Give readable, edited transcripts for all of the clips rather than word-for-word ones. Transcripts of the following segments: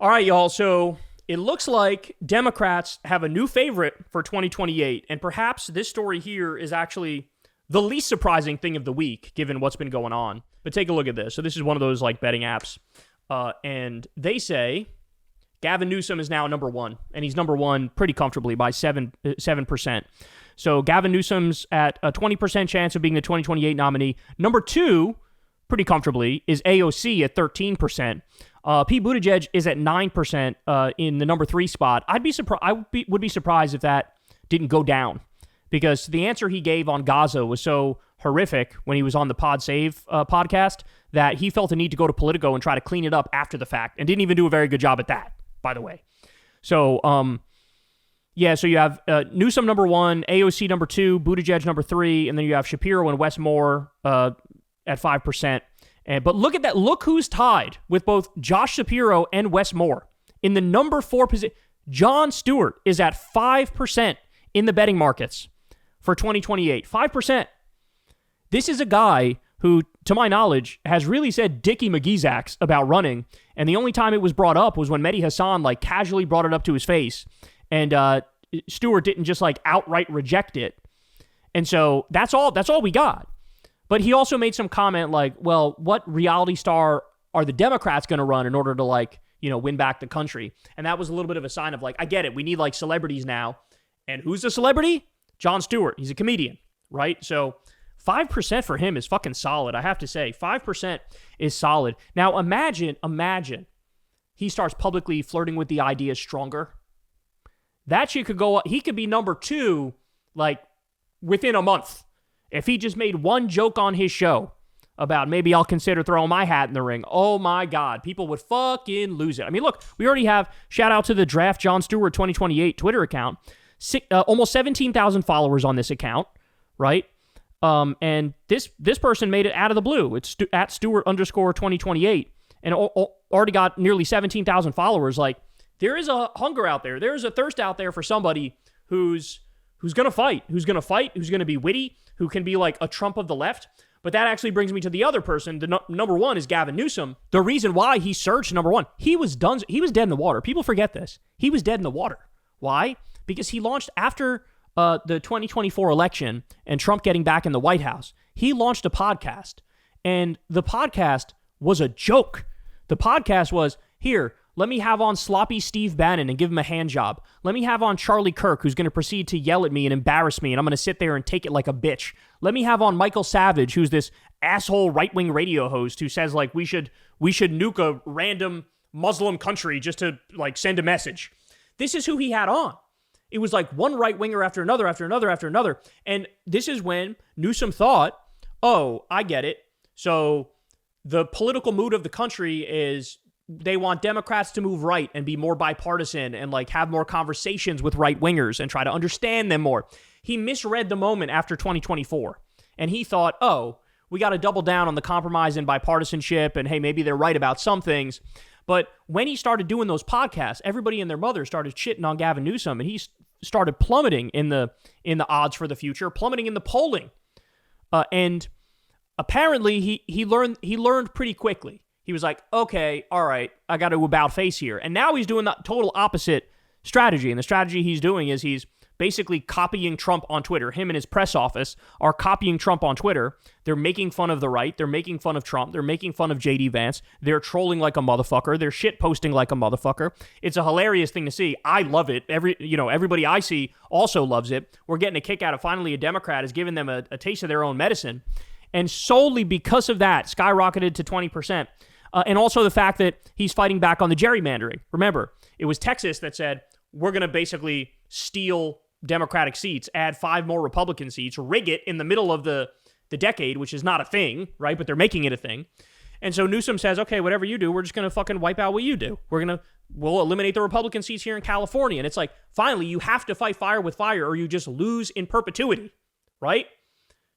All right, y'all. So it looks like Democrats have a new favorite for 2028. And perhaps this story here is actually the least surprising thing of the week, given what's been going on. But take a look at this. So this is one of those like betting apps. And they say Gavin Newsom is now number one. And he's number one pretty comfortably by 7%. So Gavin Newsom's at a 20% chance of being the 2028 nominee. Number two, pretty comfortably, is AOC at 13%. Pete Buttigieg is at 9% in the number three spot. I would be surprised if that didn't go down, because the answer he gave on Gaza was so horrific when he was on the Pod Save podcast that he felt a need to go to Politico and try to clean it up after the fact, and didn't even do a very good job at that, by the way. So, so you have Newsom number one, AOC number two, Buttigieg number three, and then you have Shapiro and Wes Moore at 5%. But look at that. Look who's tied with both Josh Shapiro and Wes Moore. In the number four position, Jon Stewart is at 5% in the betting markets for 2028. 5%. This is a guy who, to my knowledge, has really said Dickie McGeezax about running. And the only time it was brought up was when Mehdi Hassan like casually brought it up to his face. And Stewart didn't just like outright reject it. And so that's all we got. But he also made some comment like, well, what reality star are the Democrats going to run in order to win back the country? And that was a little bit of a sign of like, I get it. We need like celebrities now. And who's the celebrity? Jon Stewart. He's a comedian, right? So 5% for him is fucking solid. I have to say 5% is solid. Now imagine he starts publicly flirting with the idea stronger. That shit could go up. He could be number two, like within a month. If he just made one joke on his show about maybe I'll consider throwing my hat in the ring, oh my God, people would fucking lose it. I mean, look, we already have, shout out to the Draft Jon Stewart 2028 Twitter account, almost 17,000 followers on this account, right? And this person made it out of the blue. It's at Stewart_2028 and already got nearly 17,000 followers. Like, there is a hunger out there. There is a thirst out there for somebody who's going to fight, who's going to be witty, who can be like a Trump of the left. But that actually brings me to the other person. The number one is Gavin Newsom. The reason why he surged number one, he was dead in the water. People forget this. He was dead in the water. Why? Because he launched after the 2024 election and Trump getting back in the White House. He launched a podcast, and the podcast was a joke. The podcast was, here, let me have on sloppy Steve Bannon and give him a hand job. Let me have on Charlie Kirk, who's going to proceed to yell at me and embarrass me, and I'm going to sit there and take it like a bitch. Let me have on Michael Savage, who's this asshole right-wing radio host who says like we should nuke a random Muslim country just to like send a message. This is who he had on. It was like one right-winger after another, after another, after another. And this is when Newsom thought, oh, I get it. So the political mood of the country is they want Democrats to move right and be more bipartisan and like have more conversations with right-wingers and try to understand them more. He misread the moment after 2024. And he thought, oh, we got to double down on the compromise and bipartisanship, and hey, maybe they're right about some things. But when he started doing those podcasts, everybody and their mother started shitting on Gavin Newsom, and he started plummeting in the odds for the future, plummeting in the polling. And apparently he learned pretty quickly. He was like, okay, all right, I got to about face here. And now he's doing the total opposite strategy. And the strategy he's doing is he's basically copying Trump on Twitter. Him and his press office are copying Trump on Twitter. They're making fun of the right. They're making fun of Trump. They're making fun of J.D. Vance. They're trolling like a motherfucker. They're shit posting like a motherfucker. It's a hilarious thing to see. I love it. Everybody I see also loves it. We're getting a kick out of finally a Democrat has given them a taste of their own medicine. And solely because of that, skyrocketed to 20%. And also the fact that he's fighting back on the gerrymandering. Remember, it was Texas that said, we're going to basically steal Democratic seats, add 5 more Republican seats, rig it in the middle of the decade, which is not a thing, right? But they're making it a thing. And so Newsom says, okay, whatever you do, we're just going to fucking wipe out what you do. We'll eliminate the Republican seats here in California. And it's like, finally, you have to fight fire with fire or you just lose in perpetuity, right?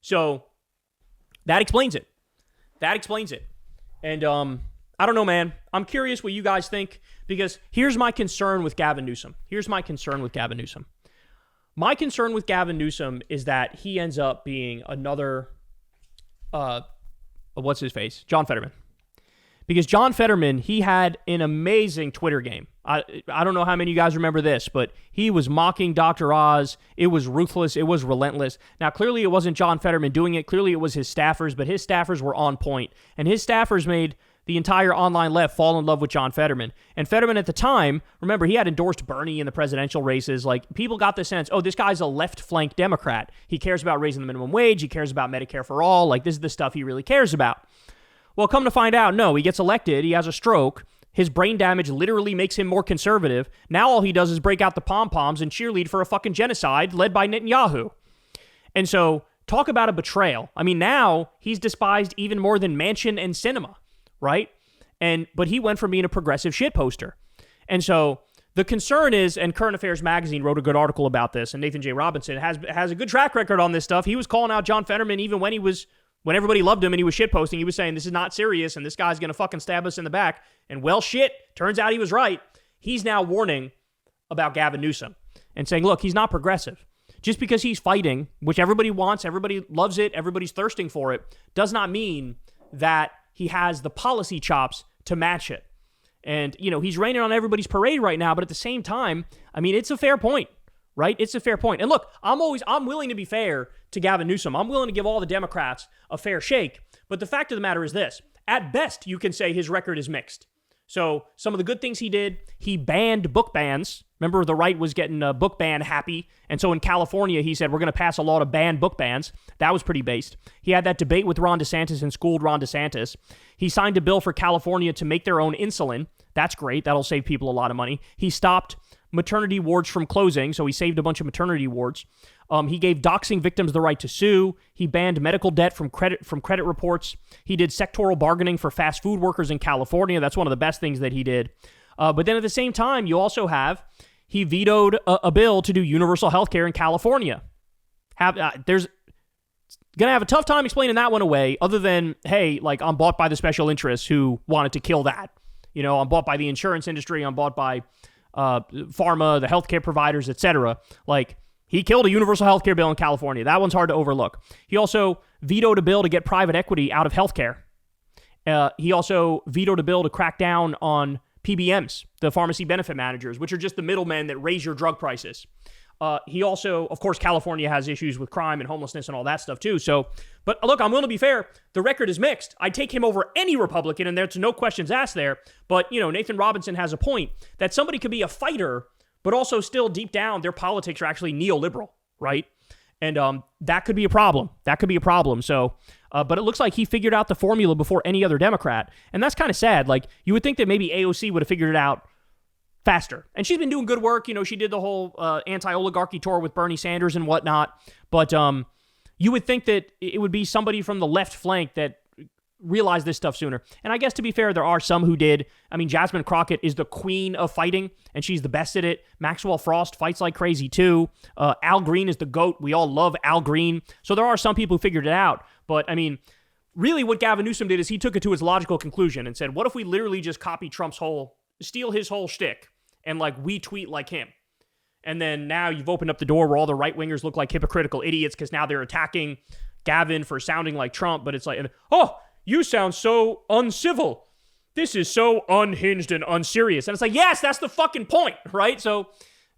So that explains it. And I don't know, man. I'm curious what you guys think, because here's my concern with Gavin Newsom. My concern with Gavin Newsom is that he ends up being another, what's his face? John Fetterman. Because John Fetterman, he had an amazing Twitter game. I don't know how many of you guys remember this, but he was mocking Dr. Oz. It was ruthless. It was relentless. Now, clearly it wasn't John Fetterman doing it. Clearly it was his staffers, but his staffers were on point. And his staffers made the entire online left fall in love with John Fetterman. And Fetterman at the time, remember, he had endorsed Bernie in the presidential races. Like, people got the sense, oh, this guy's a left-flank Democrat. He cares about raising the minimum wage. He cares about Medicare for all. Like, this is the stuff he really cares about. Well, come to find out, no, he gets elected. He has a stroke. His brain damage literally makes him more conservative. Now all he does is break out the pom-poms and cheerlead for a fucking genocide led by Netanyahu. And so, talk about a betrayal. I mean, now he's despised even more than Manchin and Sinema, right? But he went from being a progressive shit poster. And so the concern is, and Current Affairs Magazine wrote a good article about this, and Nathan J. Robinson has a good track record on this stuff. He was calling out John Fetterman even when everybody loved him and he was shit posting. He was saying, this is not serious and this guy's going to fucking stab us in the back. And well, shit, turns out he was right. He's now warning about Gavin Newsom and saying, look, he's not progressive. Just because he's fighting, which everybody wants, everybody loves it, everybody's thirsting for it, does not mean that he has the policy chops to match it. And, he's raining on everybody's parade right now, but at the same time, I mean, it's a fair point, right? It's a fair point. And look, I'm willing to be fair to Gavin Newsom. I'm willing to give all the Democrats a fair shake. But the fact of the matter is this. At best, you can say his record is mixed. So some of the good things he did, he banned book bans. Remember, the right was getting a book ban happy. And so in California, he said, we're going to pass a law to ban book bans. That was pretty based. He had that debate with Ron DeSantis and schooled Ron DeSantis. He signed a bill for California to make their own insulin. That's great. That'll save people a lot of money. He stopped maternity wards from closing, so he saved a bunch of maternity wards. He gave doxing victims the right to sue. He banned medical debt from credit reports. He did sectoral bargaining for fast food workers in California. That's one of the best things that he did. But then at the same time, you also have, he vetoed a bill to do universal health care in California. There's going to have a tough time explaining that one away, other than, hey, like, I'm bought by the special interests who wanted to kill that. I'm bought by the insurance industry. I'm bought by pharma, the healthcare providers, etc. Like, he killed a universal healthcare bill in California. That one's hard to overlook. He also vetoed a bill to get private equity out of healthcare. He also vetoed a bill to crack down on PBMs, the pharmacy benefit managers, which are just the middlemen that raise your drug prices. He also, of course, California has issues with crime and homelessness and all that stuff too. So, but look, I'm willing to be fair. The record is mixed. I'd take him over any Republican, and there's no questions asked there. But, Nathan Robinson has a point that somebody could be a fighter, but also still deep down, their politics are actually neoliberal, right? And that could be a problem. So, but it looks like he figured out the formula before any other Democrat. And that's kind of sad. Like, you would think that maybe AOC would have figured it out faster. And she's been doing good work. She did the whole anti-oligarchy tour with Bernie Sanders and whatnot. But you would think that it would be somebody from the left flank that realized this stuff sooner. And I guess, to be fair, there are some who did. I mean, Jasmine Crockett is the queen of fighting, and she's the best at it. Maxwell Frost fights like crazy, too. Al Green is the GOAT. We all love Al Green. So there are some people who figured it out. But, I mean, really what Gavin Newsom did is he took it to its logical conclusion and said, what if we literally just copy steal his whole shtick, and, like, we tweet like him? And then now you've opened up the door where all the right-wingers look like hypocritical idiots because now they're attacking Gavin for sounding like Trump. But it's like, oh, you sound so uncivil. This is so unhinged and unserious. And it's like, yes, that's the fucking point, right? So,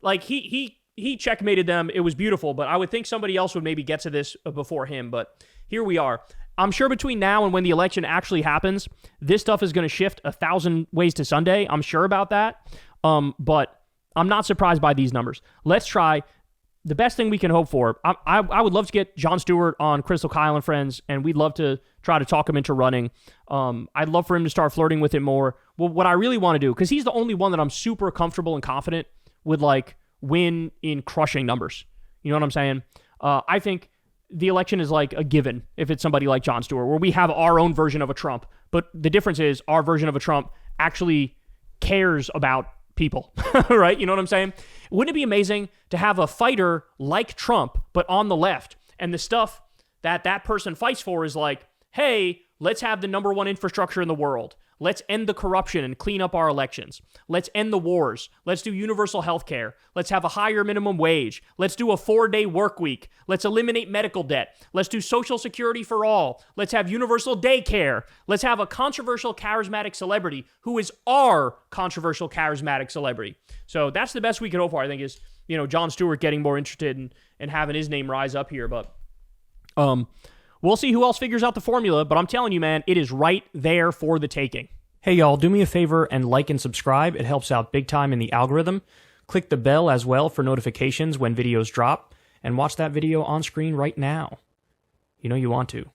like, he checkmated them. It was beautiful, but I would think somebody else would maybe get to this before him. But here we are. I'm sure between now and when the election actually happens, this stuff is going to shift 1,000 ways to Sunday. I'm sure about that. But I'm not surprised by these numbers. Let's try the best thing we can hope for. I would love to get Jon Stewart on Crystal Kyle and Friends, and we'd love to try to talk him into running. I'd love for him to start flirting with it more. Well, what I really want to do, because he's the only one that I'm super comfortable and confident would, like, win in crushing numbers. You know what I'm saying? I think the election is like a given if it's somebody like Jon Stewart, where we have our own version of a Trump. But the difference is our version of a Trump actually cares about people, right? You know what I'm saying? Wouldn't it be amazing to have a fighter like Trump, but on the left, and the stuff that person fights for is like, hey, let's have the number one infrastructure in the world. Let's end the corruption and clean up our elections. Let's end the wars. Let's do universal health care. Let's have a higher minimum wage. Let's do a 4-day work week. Let's eliminate medical debt. Let's do Social Security for all. Let's have universal daycare. Let's have a controversial charismatic celebrity who is our controversial charismatic celebrity. So that's the best we can hope for, I think, is, Jon Stewart getting more interested in having his name rise up here. But we'll see who else figures out the formula, but I'm telling you, man, it is right there for the taking. Hey, y'all, do me a favor and like and subscribe. It helps out big time in the algorithm. Click the bell as well for notifications when videos drop, and watch that video on screen right now. You know you want to.